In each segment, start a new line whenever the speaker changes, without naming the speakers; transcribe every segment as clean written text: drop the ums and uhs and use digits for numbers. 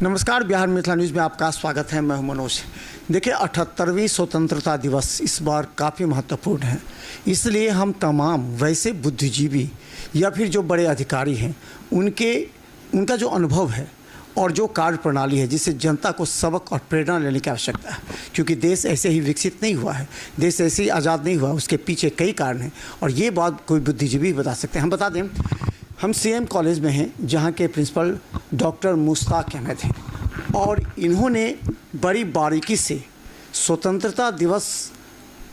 नमस्कार, बिहार मिथिला न्यूज़ में आपका स्वागत है। मैं हूं मनोज। देखिए, 78वीं स्वतंत्रता दिवस इस बार काफ़ी महत्वपूर्ण है। इसलिए हम तमाम वैसे बुद्धिजीवी या फिर जो बड़े अधिकारी हैं उनका जो अनुभव है और जो कार्य प्रणाली है, जिससे जनता को सबक और प्रेरणा लेने की आवश्यकता है। क्योंकि देश ऐसे ही विकसित नहीं हुआ है, देश ऐसे ही आज़ाद नहीं हुआ, उसके पीछे कई कारण हैं और ये बात कोई बुद्धिजीवी बता सकते हैं। हम बता दें, हम सीएम कॉलेज में हैं, जहाँ के प्रिंसिपल डॉक्टर मुश्ताक अहमद हैं और इन्होंने बड़ी बारीकी से स्वतंत्रता दिवस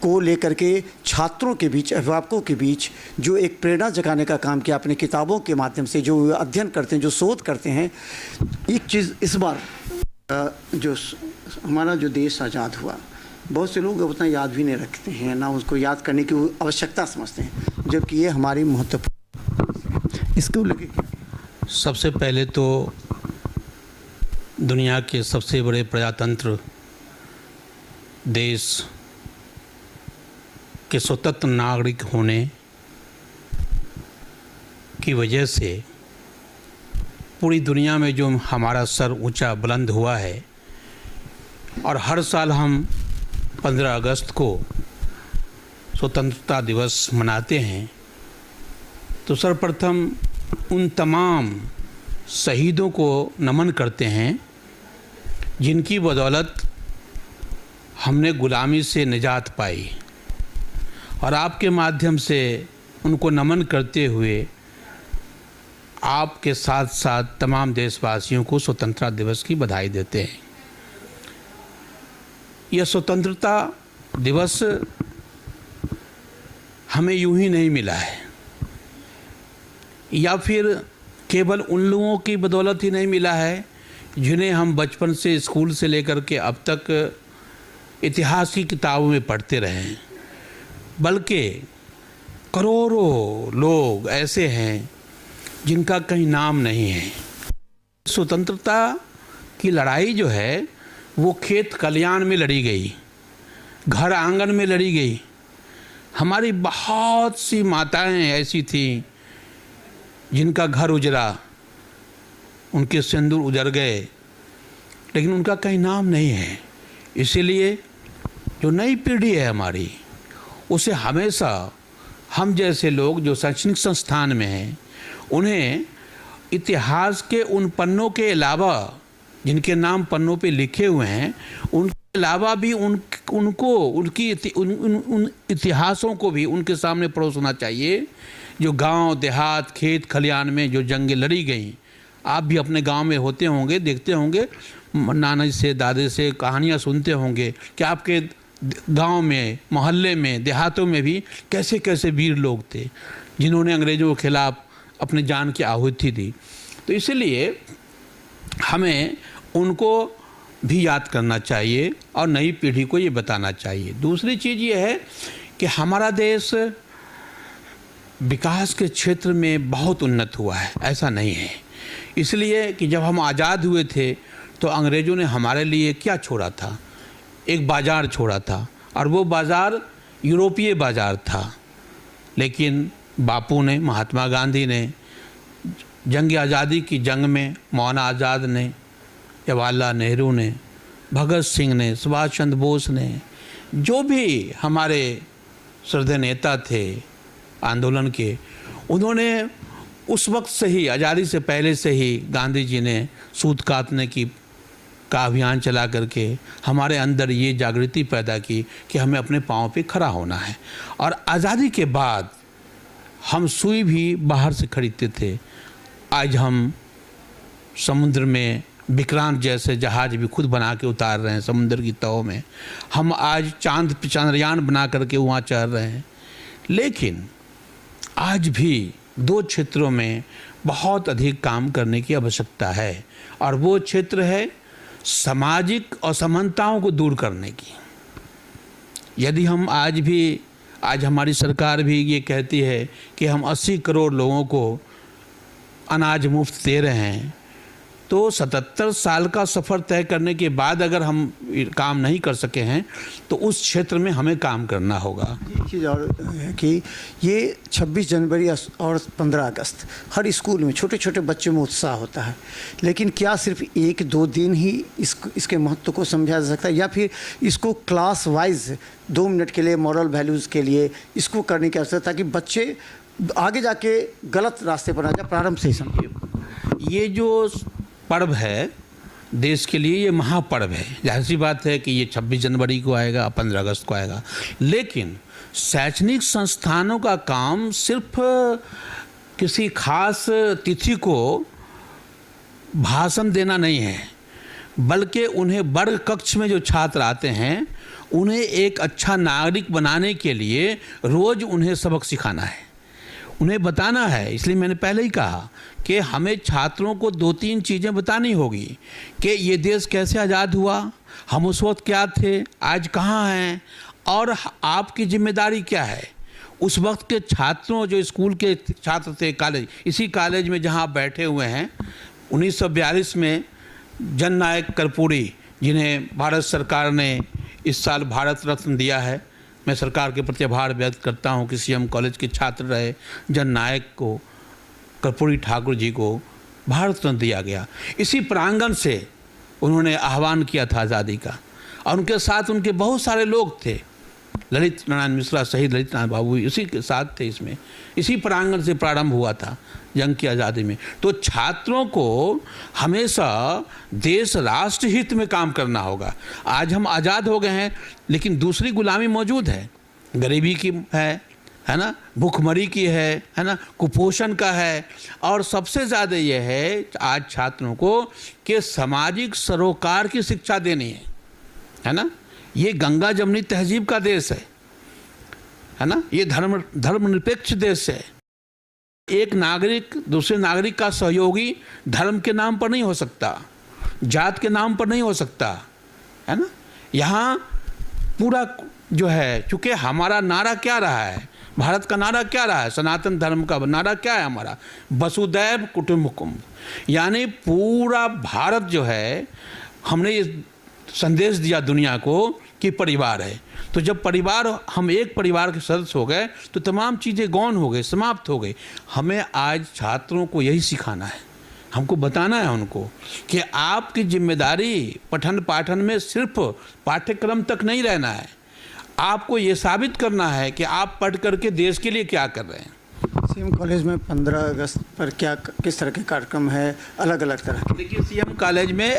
को लेकर के छात्रों के बीच, अभिभावकों के बीच जो एक प्रेरणा जगाने का काम किया अपने किताबों के माध्यम से। जो अध्ययन करते हैं, जो शोध करते हैं, एक चीज़ इस बार जो हमारा जो देश आज़ाद हुआ, बहुत से लोग उतना याद भी नहीं रखते हैं, ना उसको याद करने की आवश्यकता समझते हैं, जबकि ये हमारी महत्वपूर्ण। इसको लगे
सबसे पहले तो दुनिया के सबसे बड़े प्रजातंत्र देश के स्वतंत्र नागरिक होने की वजह से पूरी दुनिया में जो हमारा सर ऊंचा बुलंद हुआ है और हर साल हम 15 अगस्त को स्वतंत्रता दिवस मनाते हैं, तो सर्वप्रथम उन तमाम शहीदों को नमन करते हैं जिनकी बदौलत हमने गुलामी से निजात पाई। और आपके माध्यम से उनको नमन करते हुए आपके साथ साथ तमाम देशवासियों को स्वतंत्रता दिवस की बधाई देते हैं। यह स्वतंत्रता दिवस हमें यूं ही नहीं मिला है, या फिर केवल उन लोगों की बदौलत ही नहीं मिला है जिन्हें हम बचपन से, स्कूल से लेकर के अब तक इतिहास की किताबों में पढ़ते रहे हैं, बल्कि करोड़ों लोग ऐसे हैं जिनका कहीं नाम नहीं है। स्वतंत्रता की लड़ाई जो है वो खेत खलियान में लड़ी गई, घर आंगन में लड़ी गई। हमारी बहुत सी माताएं ऐसी थीं जिनका घर उजड़ा, उनके सिंदूर उजड़ गए, लेकिन उनका कहीं नाम नहीं है। इसीलिए जो नई पीढ़ी है हमारी, उसे हमेशा हम जैसे लोग जो शैक्षणिक संस्थान में हैं, उन्हें इतिहास के उन पन्नों के अलावा जिनके नाम पन्नों पे लिखे हुए हैं, उनके अलावा भी उन इतिहासों को भी उनके सामने परोसना चाहिए। जो गांव देहात, खेत खलियान में जो जंगें लड़ी गई, आप भी अपने गांव में होते होंगे, देखते होंगे, नाना से, दादे से कहानियां सुनते होंगे कि आपके गांव में, मोहल्ले में, देहातों में भी कैसे कैसे वीर लोग थे जिन्होंने अंग्रेज़ों के खिलाफ़ अपने जान की आहुति दी। तो इसलिए हमें उनको भी याद करना चाहिए और नई पीढ़ी को ये बताना चाहिए। दूसरी चीज़ ये है कि हमारा देश विकास के क्षेत्र में बहुत उन्नत हुआ है, ऐसा नहीं है। इसलिए कि जब हम आज़ाद हुए थे तो अंग्रेज़ों ने हमारे लिए क्या छोड़ा था? एक बाज़ार छोड़ा था, और वो बाज़ार यूरोपीय बाज़ार था। लेकिन बापू ने, महात्मा गांधी ने, जंग आज़ादी की जंग में मौलाना आज़ाद ने, जवाहरलाल नेहरू ने, भगत सिंह ने, सुभाष चंद्र बोस ने, जो भी हमारे श्रद्धेय नेता थे आंदोलन के, उन्होंने उस वक्त से ही, आज़ादी से पहले से ही गांधी जी ने सूत काटने का अभियान चला करके हमारे अंदर ये जागृति पैदा की कि हमें अपने पाँव पे खड़ा होना है। और आज़ादी के बाद हम सुई भी बाहर से खरीदते थे, आज हम समुद्र में विक्रांत जैसे जहाज भी खुद बना के उतार रहे हैं समुद्र की तहों में। हम आज चंद्रयान बना करके वहाँ चल रहे हैं। लेकिन आज भी दो क्षेत्रों में बहुत अधिक काम करने की आवश्यकता है, और वो क्षेत्र है सामाजिक असमानताओं को दूर करने की। यदि हम आज हमारी सरकार भी ये कहती है कि हम 80 करोड़ लोगों को अनाज मुफ्त दे रहे हैं, तो 77 साल का सफ़र तय करने के बाद अगर हम काम नहीं कर सके हैं तो उस क्षेत्र में हमें काम करना होगा।
एक चीज़ और है कि ये 26 जनवरी और 15 अगस्त हर स्कूल में छोटे छोटे बच्चों में उत्साह होता है, लेकिन क्या सिर्फ 1-2 दिन ही इसके महत्व को समझा जा सकता है, या फिर इसको क्लास वाइज 2 मिनट के लिए मॉरल वैल्यूज़ के लिए इसको करने की आवश्यकता, ताकि बच्चे आगे जाके गलत रास्ते पर आ जाए, प्रारंभ से ही समझिए।
ये जो पर्व है देश के लिए, ये महापर्व है। जाहिर सी बात है कि ये 26 जनवरी को आएगा, 15 अगस्त को आएगा, लेकिन शैक्षणिक संस्थानों का काम सिर्फ किसी खास तिथि को भाषण देना नहीं है, बल्कि उन्हें वर्ग कक्ष में जो छात्र आते हैं उन्हें एक अच्छा नागरिक बनाने के लिए रोज़ उन्हें सबक सिखाना है, उन्हें बताना है। इसलिए मैंने पहले ही कहा कि हमें छात्रों को 2-3 चीज़ें बतानी होगी कि ये देश कैसे आज़ाद हुआ, हम उस वक्त क्या थे, आज कहाँ हैं, और आपकी जिम्मेदारी क्या है। उस वक्त के छात्रों, जो स्कूल के छात्र थे, कॉलेज, इसी कॉलेज में जहाँ आप बैठे हुए हैं, 1942 में जननायक कर्पूरी, जिन्हें भारत सरकार ने इस साल भारत रत्न दिया है, मैं सरकार के प्रति आभार व्यक्त करता हूँ कि सीएम कॉलेज के छात्र रहे जननायक को, कर्पूरी ठाकुर जी को भारत रत्न दिया गया। इसी प्रांगण से उन्होंने आह्वान किया था आज़ादी का, और उनके साथ उनके बहुत सारे लोग थे, ललित नारायण मिश्रा, शहीद ललित नारायण बाबू इसी के साथ थे। इसमें इसी प्रांगण से प्रारंभ हुआ था जंग की आज़ादी में। तो छात्रों को हमेशा देश राष्ट्र हित में काम करना होगा। आज हम आज़ाद हो गए हैं, लेकिन दूसरी गुलामी मौजूद है, गरीबी की है ना, भूखमरी की है ना, कुपोषण का है, और सबसे ज़्यादा ये है आज छात्रों को कि सामाजिक सरोकार की शिक्षा देनी है ना। ये गंगा जमनी तहजीब का देश है ना, ये धर्मनिरपेक्ष देश है। एक नागरिक दूसरे नागरिक का सहयोगी धर्म के नाम पर नहीं हो सकता, जात के नाम पर नहीं हो सकता, है ना। यहाँ पूरा जो है, चूँकि हमारा नारा क्या रहा है, भारत का नारा क्या रहा है, सनातन धर्म का नारा क्या है हमारा, वसुदैव कुटुम्बकम, यानी पूरा भारत जो है, हमने ये संदेश दिया दुनिया को कि परिवार है। तो जब परिवार, हम एक परिवार के सदस्य हो गए तो तमाम चीज़ें गौण हो गई, समाप्त हो गई। हमें आज छात्रों को यही सिखाना है, हमको बताना है उनको कि आपकी जिम्मेदारी पठन पाठन में सिर्फ पाठ्यक्रम तक नहीं रहना है, आपको ये साबित करना है कि आप पढ़ करके देश के लिए क्या कर रहे हैं।
सीएम कॉलेज में 15 अगस्त पर क्या किस तरह के कार्यक्रम है, अलग अलग तरह के?
देखिए, सीएम कॉलेज में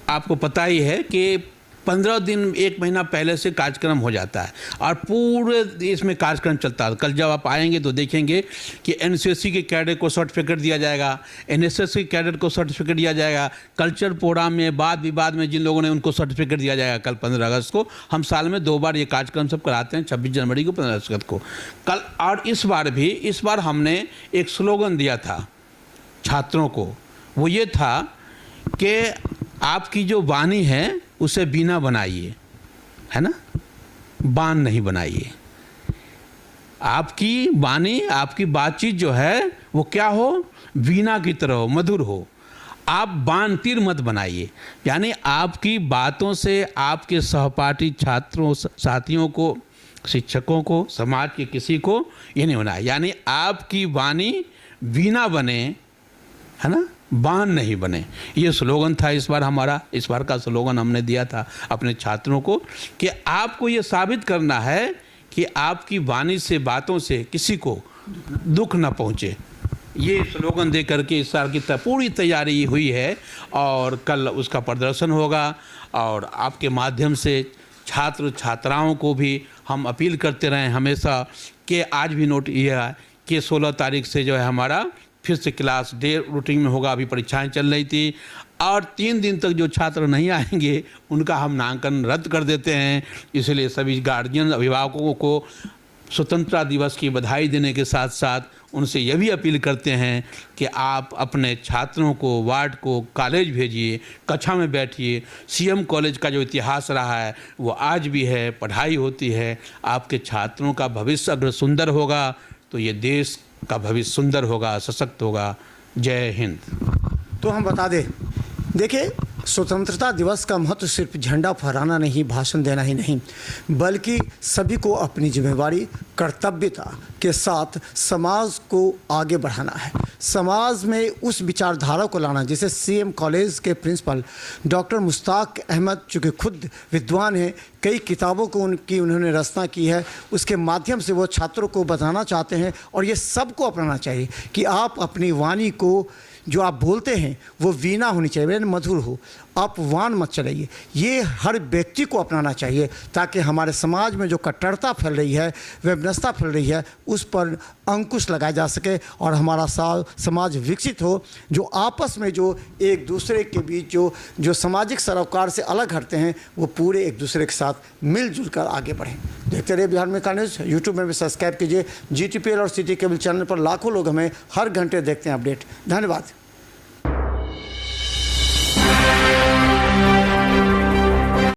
आपको पता ही है कि 15 दिन, 1 महीना पहले से कार्यक्रम हो जाता है और पूरे देश में कार्यक्रम चलता है। कल जब आप आएंगे तो देखेंगे कि एनसीसी के कैडेट को सर्टिफिकेट दिया जाएगा, एनएसएस के कैडेट को सर्टिफिकेट दिया जाएगा, कल्चर प्रोग्राम में वाद विवाद में जिन लोगों ने उनको सर्टिफिकेट दिया जाएगा। कल 15 अगस्त को हम साल में 2 बार ये कार्यक्रम सब कराते हैं, 26 जनवरी को, 15 अगस्त को कल। और इस बार हमने एक स्लोगन दिया था छात्रों को, वो ये था कि आपकी जो वाणी है उसे बीना बनाइए, है ना, बाण नहीं बनाइए। आपकी वाणी, आपकी बातचीत जो है वो क्या हो, वीणा की तरह हो, मधुर हो। आप बाण तीर मत बनाइए, यानी आपकी बातों से आपके सहपाठी छात्रों, साथियों को, शिक्षकों को, समाज के किसी को ये नहीं होना है। यानी आपकी वाणी वीणा बने, है ना, बाण नहीं बने। ये स्लोगन था इस बार हमारा। इस बार का स्लोगन हमने दिया था अपने छात्रों को कि आपको ये साबित करना है कि आपकी वाणी से, बातों से किसी को दुख न पहुँचे। ये स्लोगन दे करके इस साल की पूरी तैयारी हुई है और कल उसका प्रदर्शन होगा। और आपके माध्यम से छात्र छात्राओं को भी हम अपील करते रहें हमेशा कि आज भी नोट ये है कि 16 तारीख से जो है हमारा फिर से क्लास डे रूटीन में होगा। अभी परीक्षाएं चल रही थी और 3 दिन तक जो छात्र नहीं आएंगे उनका हम नामांकन रद्द कर देते हैं। इसलिए सभी गार्जियन, अभिभावकों को स्वतंत्रता दिवस की बधाई देने के साथ साथ उनसे यह भी अपील करते हैं कि आप अपने छात्रों को वार्ड को कॉलेज भेजिए, कक्षा में बैठिए। सीएम कॉलेज का जो इतिहास रहा है वो आज भी है, पढ़ाई होती है। आपके छात्रों का भविष्य अगर सुंदर होगा तो ये देश का भविष्य सुंदर होगा, सशक्त होगा। जय हिंद।
तो हम बता दें, देखिए स्वतंत्रता दिवस का महत्व सिर्फ झंडा फहराना नहीं, भाषण देना ही नहीं, बल्कि सभी को अपनी जिम्मेवारी, कर्तव्यता के साथ समाज को आगे बढ़ाना है। समाज में उस विचारधारा को लाना, जैसे सीएम कॉलेज के प्रिंसिपल डॉक्टर मुश्ताक अहमद, चूँकि खुद विद्वान हैं, कई किताबों को उन्होंने रचना की है, उसके माध्यम से वो छात्रों को बताना चाहते हैं और ये सबको अपनाना चाहिए कि आप अपनी वाणी को, जो आप बोलते हैं वो वीणा होनी चाहिए, मधुर हो, आप वान मत चलाइए। ये हर व्यक्ति को अपनाना चाहिए ताकि हमारे समाज में जो कट्टरता फैल रही है, वैमनस्यता फैल रही है, उस पर अंकुश लगाया जा सके और हमारा समाज विकसित हो, जो आपस में जो एक दूसरे के बीच जो सामाजिक सरोकार से अलग हटते हैं वो पूरे एक दूसरे के साथ मिलजुल कर आगे बढ़ें। देखते रहिए बिहार में का न्यूज़। यूट्यूब में भी सब्सक्राइब कीजिए। GTPL और सिटी केबल चैनल पर लाखों लोग हमें हर घंटे देखते हैं अपडेट। धन्यवाद।